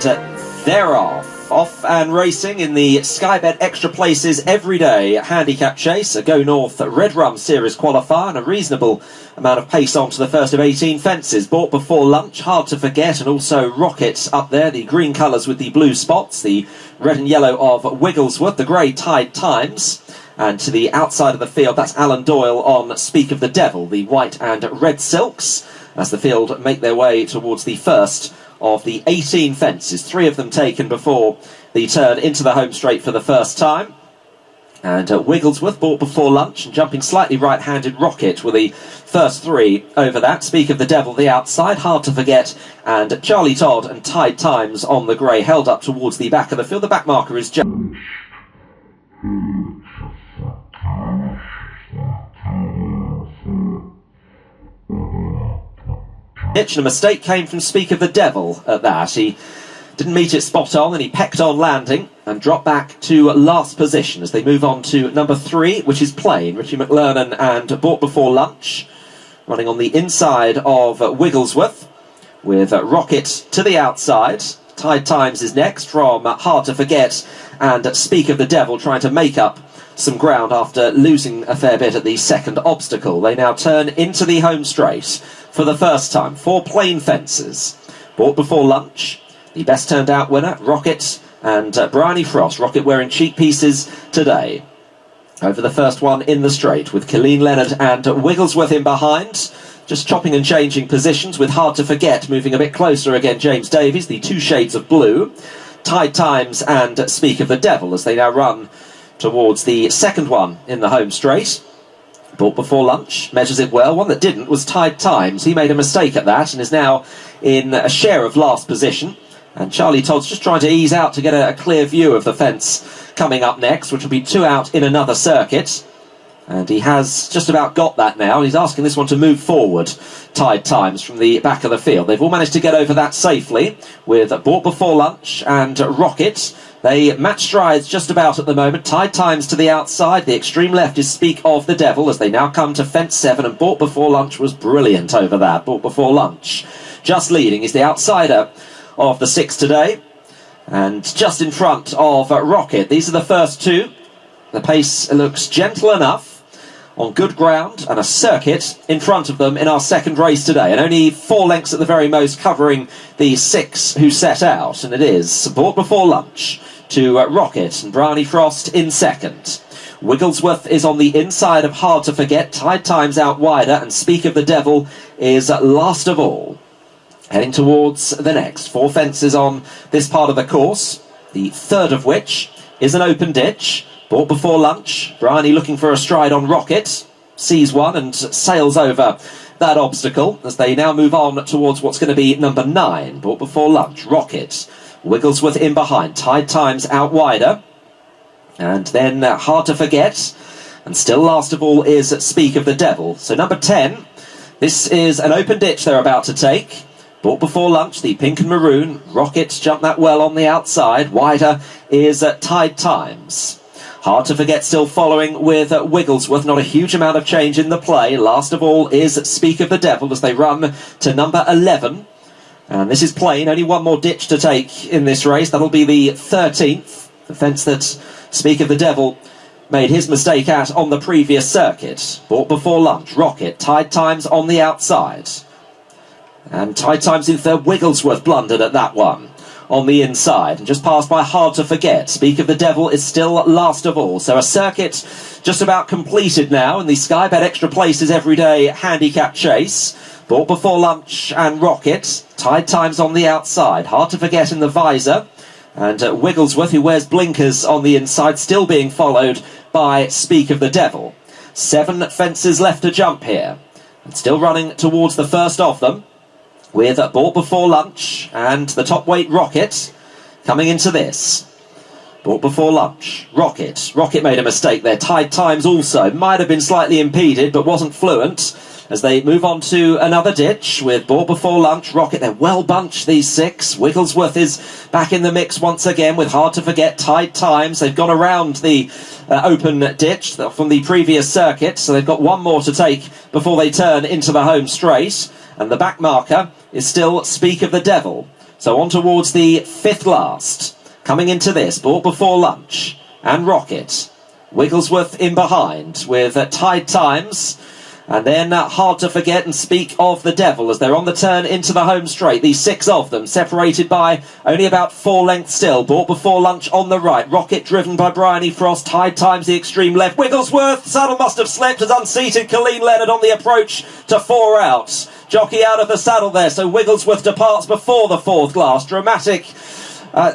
And they're off. Off and racing in the Skybet Extra Places everyday handicap chase. A Go North Red Rum Series qualifier and a reasonable amount of pace on to the first of 18 fences. Bought before lunch, hard to forget, and also Rocket up there. The green colours with the blue spots, the red and yellow of Wigglesworth, the grey Tide Times. And to the outside of the field, that's Alan Doyle on Speak of the Devil, the white and red silks, as the field make their way towards the first of the 18 fences, 3 of them taken before the turn into the home straight for the first time. And Wigglesworth bought before lunch, and jumping slightly right-handed Rocket were the first 3 over that. Speak of the Devil, the outside, hard to forget, and Charlie Todd and Tide Times on the grey, held up towards the back of the field. The back marker is Hitch, and a mistake came from Speak of the Devil at that. He didn't meet it spot on, and he pecked on landing and dropped back to last position as they move on to number 3, which is Plain. Richie McLernan and Bought Before Lunch running on the inside of Wigglesworth with Rocket to the outside. Tide Times is next from Hard to Forget, and Speak of the Devil trying to make up some ground after losing a fair bit at the second obstacle. They now turn into the home straight for the first time. 4 plain fences. Bought Before Lunch, the best turned out winner, Rocket and Bryony Frost. Rocket wearing cheek pieces today. Over the first one in the straight with Colleen Leonard and Wigglesworth in behind. Just chopping and changing positions with Hard to Forget moving a bit closer again. James Davies, the 2 shades of blue. Tide Times and Speak of the Devil as they now run towards the second one in the home straight. Bought Before Lunch measures it well. One that didn't was Tide Times. He made a mistake at that and is now in a share of last position. And Charlie Todd's just trying to ease out to get a clear view of the fence coming up next, which will be 2 out in another circuit. And he has just about got that now. And he's asking this one to move forward, Tide Times, from the back of the field. They've all managed to get over that safely with Bought Before Lunch and Rocket. They match strides just about at the moment. Tide Times to the outside. The extreme left is Speak of the Devil as they now come to fence 7. And Bought Before Lunch was brilliant over that. Bought Before Lunch just leading. Is the outsider of the 6 today. And just in front of Rocket. These are the first 2. The pace looks gentle enough on good ground and a circuit in front of them in our second race today, and only 4 lengths at the very most covering the 6 who set out. And it is Bought Before Lunch to Rocket and Bryony Frost in second. Wigglesworth is on the inside of Hard to Forget. Tide Times out wider, and Speak of the Devil is last of all. Heading towards the next 4 fences on this part of the course, the third of which is an open ditch. Bought Before Lunch, Bryony looking for a stride on Rocket, sees one and sails over that obstacle as they now move on towards what's going to be number 9. Bought Before Lunch, Rocket, Wigglesworth in behind, Tide Times out wider, and then Hard to Forget, and still last of all is Speak of the Devil. So number 10, this is an open ditch they're about to take. Bought Before Lunch, the pink and maroon, Rocket jumped that well on the outside, wider is Tide Times. Hard to Forget still following with Wigglesworth. Not a huge amount of change in the play. Last of all is Speak of the Devil as they run to number 11. And this is Plain. Only one more ditch to take in this race. That'll be the 13th. The fence that Speak of the Devil made his mistake at on the previous circuit. Bought Before Lunch. Rocket. Tide Times on the outside. And Tide Times in third. Wigglesworth blundered at that one on the inside and just passed by Hard to Forget. Speak of the Devil is still last of all. So a circuit just about completed now in the Skybet Extra Places everyday handicap chase. Bought Before Lunch and Rocket. Tide Times on the outside. Hard to Forget in the visor. And Wigglesworth, who wears blinkers on the inside, still being followed by Speak of the Devil. 7 fences left to jump here. And still running towards the first of them, with Bought Before Lunch and the top weight Rocket coming into this. Bought Before Lunch, Rocket. Rocket made a mistake there. Tide Times also might have been slightly impeded, but wasn't fluent as they move on to another ditch with Bought Before Lunch, Rocket. They're well bunched, these 6. Wigglesworth is back in the mix once again with Hard to Forget, Tide Times. They've gone around the open ditch from the previous circuit, so they've got one more to take before they turn into the home straight. And the back marker is still Speak of the Devil. So on towards the fifth last. Coming into this, bought before lunch. And Rocket. Wigglesworth in behind with Tide Times. And then Hard to Forget and Speak of the Devil as they're on the turn into the home straight. These 6 of them separated by only about 4 lengths still. Bought before lunch on the right. Rocket driven by Bryony Frost. Tide Times the extreme left. Wigglesworth, saddle must have slipped as unseated Colleen Leonard on the approach to 4 out. Jockey out of the saddle there, so Wigglesworth departs before the 4th glass. Dramatic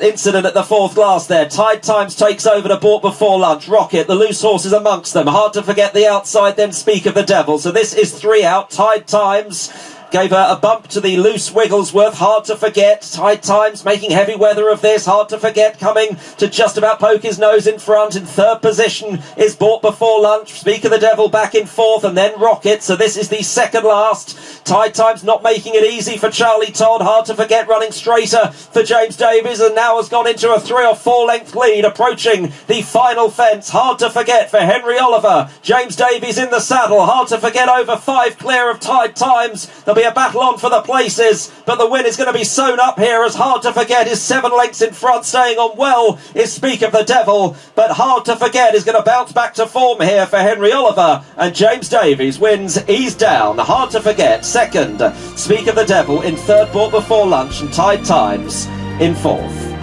incident at the 4th glass there. Tide Times takes over to Bought Before Lunch. Rocket, the loose horses amongst them. Hard to Forget the outside, then Speak of the Devil. So this is 3 out. Tide Times gave a bump to the loose Wigglesworth. Hard to Forget. Tide Times making heavy weather of this. Hard to Forget coming to just about poke his nose in front. In 3rd position is Bought Before Lunch. Speak of the Devil back in 4th, and then Rocket. So this is the 2nd last. Tide Times not making it easy for Charlie Todd. Hard to Forget running straighter for James Davies, and now has gone into a 3 or 4 length lead, approaching the final fence. Hard to Forget for Henry Oliver. James Davies in the saddle. Hard to Forget over 5 clear of Tide Times. There'll be a battle on for the places, but the win is going to be sewn up here as Hard to Forget is 7 lengths in front. Staying on well is Speak of the Devil, but Hard to Forget is going to bounce back to form here for Henry Oliver, and James Davies wins ease down. Hard to Forget 2nd, Speak of the Devil in 3rd, Bought Before Lunch, and Tide Times in 4th.